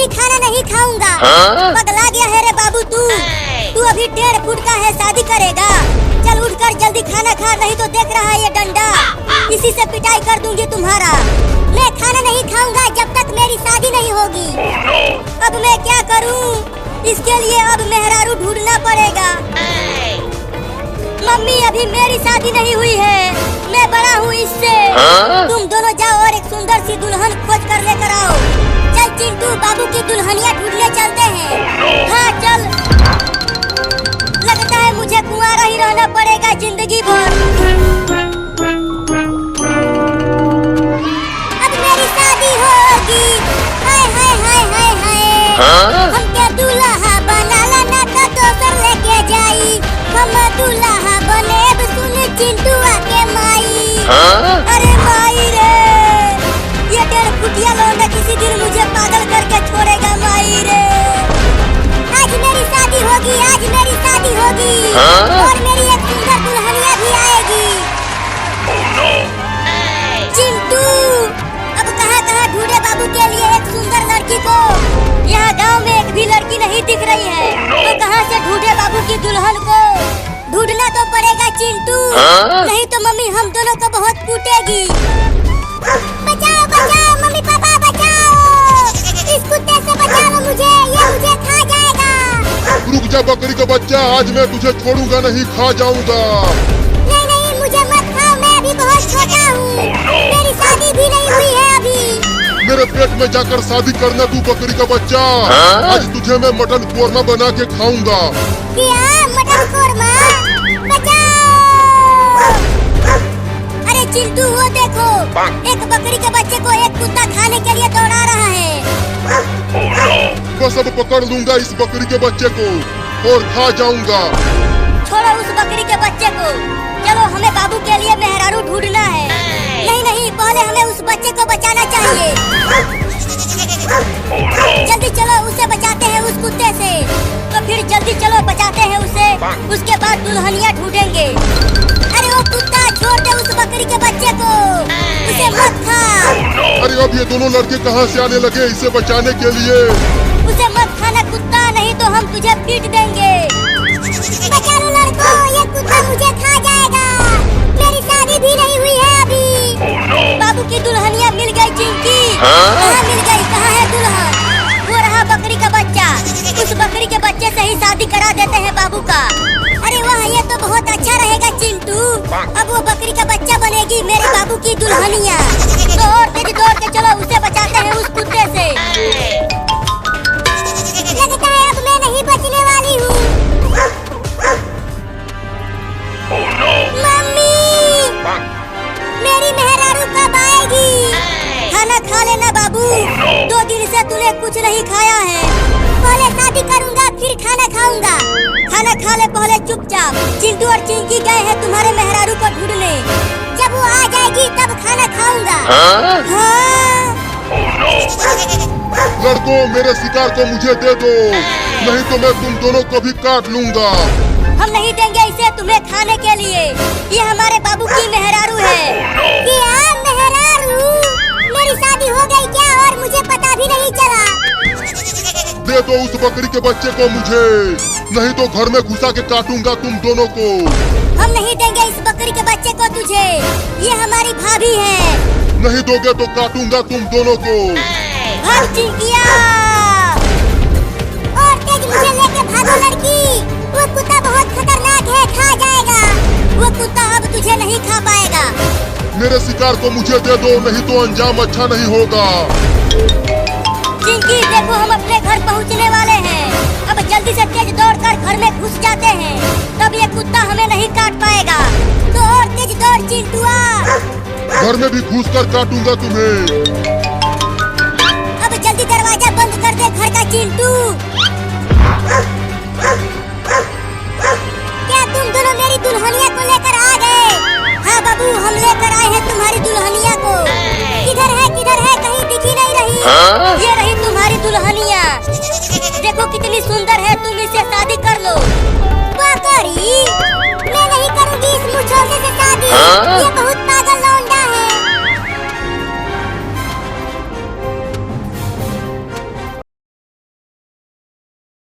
अभी खाना नहीं खाऊंगा। पगला गया है रे बाबू तू अभी 1.5 फुट का है, शादी करेगा? चल उठकर जल्दी खाना खा, नहीं तो देख रहा है ये डंडा, इसी से पिटाई कर दूंगी तुम्हारा। मैं खाना नहीं खाऊंगा जब तक मेरी शादी नहीं होगी। अब मैं क्या करूं? इसके लिए अब मेहरारू ढूंढना पड़ेगा। मम्मी अभी मेरी शादी नहीं हुई है, मैं बड़ा हूँ इससे। तुम दोनों जाओ और एक सुंदर सी दुल्हन खोज कर लेकर आओ। चल चिंटू, बाबू की दुल्हनिया ढूंढने चलते हैं। हाँ चल, लगता है मुझे कुंवारा ही रहना पड़ेगा जिंदगी भर। अब मेरी शादी होगी, हाय हाय हाय हाय हाय। हमके दूल्हा बनाला ना तो दोसर लेके जाई। हम दूल्हा बनेब सुन चिंटुआ के माई। अरे माई रे, ये 1.5 फुटिया लौंडा किसी दिन मुझे पागल करके छोड़ेगा माई रे। आज मेरी शादी होगी, आज मेरी शादी होगी, और मेरी एक सुंदर दुल्हनिया भी आएगी। चिंटू अब कहाँ ढूंढे बाबू के लिए एक सुंदर लड़की को? यहाँ गांव में एक भी लड़की नहीं दिख रही है, तो कहाँ से ढूंढे बाबू की दुल्हन को? ढूंढना तो पड़ेगा चिंटू, नहीं तो मम्मी हम दोनों को बहुत कूटेगी। बचाओ बचाओ मम्मी पापा बचाओ, इस कुत्ते से बचाओ मुझे, ये मुझे खा जाएगा। रुक जा बकरी का बच्चा, आज मैं तुझे छोड़ूंगा नहीं, खा जाऊंगा। नहीं नहीं मुझे मत खाओ, मैं अभी बहुत छोटा हूँ, मेरी शादी भी नहीं हुई है अभी। मेरे पेट में जाकर शादी करना तू बकरी का बच्चा। आज तुझे मैं मटन कोरमा बना के खाऊंगा। क्या मटन कोरमा? अरे चिंटू वो देखो, एक बकरी के बच्चे को एक कुत्ता खाने के लिए दौड़ा रहा है। बस अब पकड़ लूंगा इस बकरी के बच्चे को और खा जाऊंगा। छोड़ो उस बकरी के बच्चे को, चलो हमें बाबू के लिए मेहरारू ढूंढना है। नहीं नहीं, पहले हमें उस बच्चे को बचाना चाहिए। जल्दी चलो उसे बचाते हैं उस कुत्ते से। तो फिर जल्दी चलो बचाते हैं उसे, उसके बाद दुल्हनिया ढूंढेंगे। अरे वो कुत्ता छोड़ दे उस बकरी के बच्चे को, उसे मत खा। अरे अब ये दोनों लड़के कहाँ से आने लगे इसे बचाने के लिए? उसे मत खाना कुत्ता, नहीं तो हम तुझे पीट देंगे। बचा लो लड़कों, ये कुत्ता मुझे खा जाएगा। मेरी शादी भी नहीं हुई है अभी। बाबू की दुल्हनिया मिल गई चिंकी। कहाँ मिल गई, कहाँ है दुल्हन? वो रहा बकरी का बच्चा, उस बकरी के बच्चे से ही शादी करा देते हैं बाबू का। अरे वाह, ये तो बहुत अच्छा रहेगा चिंटू, अब वो बकरी का बच्चा बनेगी मेरे बाबू की दुल्हनिया। तो और तेज दौड़ के चलो उसे बचाते हैं उस कुत्ते से। लगता है अब मैं नहीं बचने वाली हूँ। मम्मी, मेरी मेहरारू कब आएगी? खाना खा लेना बाबू, 2 दिन से तूने कुछ नहीं खाया है। पहले शादी करूंगा फिर खाना खाऊंगा। खाना खा ले पहले चुपचाप। चिंटू और चिंकी गए हैं तुम्हारे मेहरारू को ढूंढने, जब वो आ जाएगी तब खाना खाऊंगा। हाँ? लड़कों मेरे शिकार को मुझे दे दो, नहीं तो मैं तुम दोनों को भी काट लूंगा। हम नहीं देंगे इसे तुम्हें खाने के लिए, ये हमारे बाबू की मेहरारू है। क्या मेहरारू? मेरी शादी हो गई क्या और मुझे पता भी नहीं चला? दे दो उस बकरी के बच्चे को मुझे, नहीं तो घर में घुसा के काटूंगा तुम दोनों को। हम नहीं देंगे इस बकरी के बच्चे को तुझे, ये हमारी भाभी है। नहीं दोगे तो काटूंगा तुम दोनों को। भाग चिंकिया, और तेज मुझे लेके भागो लड़की, वो कुत्ता बहुत खतरनाक है, खा जाएगा। वो कुत्ता अब तुझे नहीं खा पाएगा। मेरे शिकार को मुझे दे दो, नहीं तो अंजाम अच्छा नहीं होगा। चिंकी देखो, हम अपने घर पहुंचने वाले हैं, अब जल्दी से तेज दौड़कर घर में घुस जाते हैं, तब ये कुत्ता हमें नहीं काट पाएगा। तो और तेज दौड़ चिंटुआ। घर में भी घुस कर काटूंगा तुम्हें। अब जल्दी दरवाजा बंद कर दे घर का चिंटू। क्या तुम दोनों मेरी दुल्हनिया को लेकर आ गए? हाँ बाबू, हम लेकर आए हैं तुम्हारी दुल्हनिया को। किधर है कहीं दिख ही नहीं रही। ये रही तुम्हारी दुल्हनिया, देखो कितनी सुंदर